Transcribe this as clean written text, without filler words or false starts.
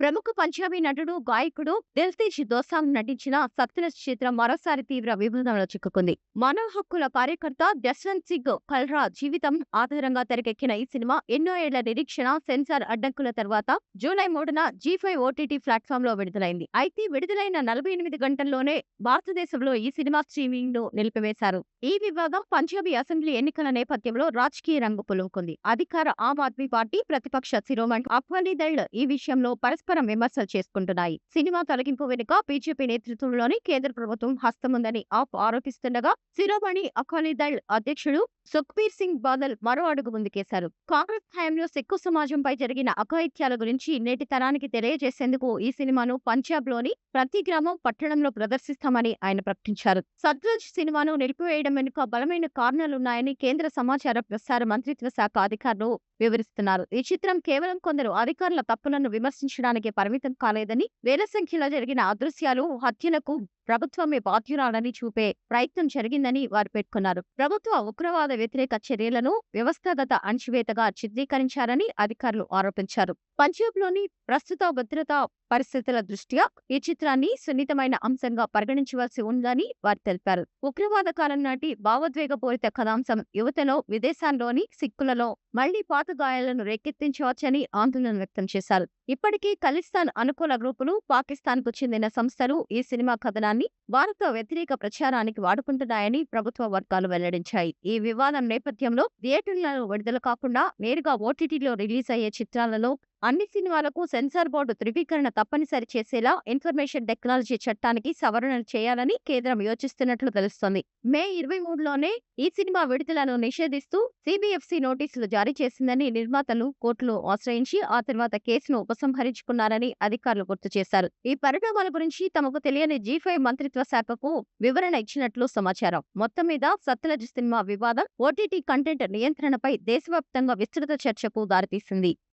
ప్రముఖ పంజాబీ నటుడు, గాయకుడు దిల్‌తేజ్ దోసాంగ్ నటించిన 'సత్లజ్' చిత్రం మరోసారి తీవ్ర వివాదంలో చిక్కుకుంది. మానవ హక్కుల కార్యకర్త జస్వంత్ సింగ్ కల్రా జీవితం ఆధారంగా తెరకెక్కిన ఈ సినిమా ఎన్నో ఏళ్ల నిరీక్షణ, సెన్సార్ అడ్డంకుల తర్వాత జూలై 3న జీ5 ఓటీటీ ప్లాట్‌ఫామ్‌లో విడుదలైంది. అయితే విడుదలైన 48 గంటల్లోనే భారతదేశంలో ఈ సినిమా స్ట్రీమింగ్‌ను నిలిపివేశారు. ఈ వివాదం పంజాబీ అసెంబ్లీ ఎన్నికల నేపథ్యంలో రాజకీయ రంగు పులుముకుంది. అధికార ఆమ్ ఆద్మీ పార్టీ, ప్రతిపక్ష శిరోమణి అకాలీదళ్ ఈ విషయంలో పరస్పరం విమర్శలు చేసుకుంటున్నాయి. సినిమా తొలగింపు వెనుక బీజేపీ నేతృత్వంలోని కేంద్ర ప్రభుత్వం హస్తముందని ఆప్ ఆరోపిస్తుండగా, శిరోమణి అకాలీదళ్ అధ్యక్షుడు సుఖ్బీర్ సింగ్ బాదల్ మరో అడుగు ముందుకేశారు. కాంగ్రెస్ హయాంలో సిక్కు సమాజంపై జరిగిన అఘాయిత్యాల గురించి నేటి తరానికి తెలియజేసేందుకు ఈ సినిమాను పంజాబ్‌లోని ప్రతి గ్రామం, పట్టణంలో ప్రదర్శిస్తామని ఆయన ప్రకటించారు. 'సత్లజ్' సినిమాను నిలిపివేయడం వెనుక బలమైన కారణాలున్నాయని కేంద్ర సమాచార ప్రసార మంత్రిత్వ శాఖ అధికారులు వివరిస్తున్నారు. ఈ చిత్రం కేవలం కొందరు అధికారుల తప్పులను విమర్శించడానికే పరిమితం కాలేదని, వేల సంఖ్యలో జరిగిన అదృశ్యాలు, హత్యలకు ప్రభుత్వమే బాధ్యురాలని చూపే ప్రయత్నం జరిగిందని వారు పేర్కొన్నారు. ప్రభుత్వ ఉగ్రవాద వ్యతిరేక చర్యలను వ్యవస్థాగత అణచివేతగా చిత్రీకరించారని అధికారులు ఆరోపించారు. పంజాబ్‌లోని ప్రస్తుత భద్రతా పరిస్థితుల దృష్ట్యా ఈ చిత్రాన్ని సున్నితమైన అంశంగా పరిగణించవలసి ఉందని వారు తెలిపారు. ఉగ్రవాద కాలం నాటి భావోద్వేగపూరిత కథాంశం యువతలో, విదేశాల్లోని సిక్కులలో మళ్లీ పాత గాయాలను రేకెత్తించవచ్చని ఆందోళన వ్యక్తం చేశారు. ఇప్పటికే ఖలిస్తాన్ అనుకూల గ్రూపులు, పాకిస్తాన్‌కు చెందిన సంస్థలు ఈ సినిమా కథనాన్ని భారత వ్యతిరేక ప్రచారానికి వాడుకుంటున్నాయని ప్రభుత్వ వర్గాలు వెల్లడించాయి. ఈ వివాదం నేపథ్యంలో థియేటర్లలో విడుదల కాకుండా నేరుగా ఓటీటీలో రిలీజ్ అయ్యే చిత్రాలలో అన్ని సినిమాలకు సెన్సార్ బోర్డు ధృవీకరణ తప్పనిసరి చేసేలా ఇన్ఫర్మేషన్ టెక్నాలజీ చట్టానికి సవరణలు చేయాలని కేంద్రం యోచిస్తున్నట్లు తెలుస్తోంది. మే 23లోనే ఈ సినిమా విడుదలను నిషేధిస్తూ సీబీఎఫ్సీ నోటీసులు జారీ చేసిందని నిర్మాతలు కోర్టులో ఆశ్రయించి ఆ తర్వాత కేసును ఉపసంహరించుకున్నారని అధికారులు గుర్తు చేశారు. ఈ పరిణామాల గురించి తమకు తెలియని జీ5 మంత్రిత్వ శాఖకు వివరణ ఇచ్చినట్లు సమాచారం. మొత్తం మీద 'సత్లజ్' సినిమా వివాదం ఓటీటీ కంటెంట్ నియంత్రణపై దేశవ్యాప్తంగా విస్తృత చర్చకు దారితీసింది.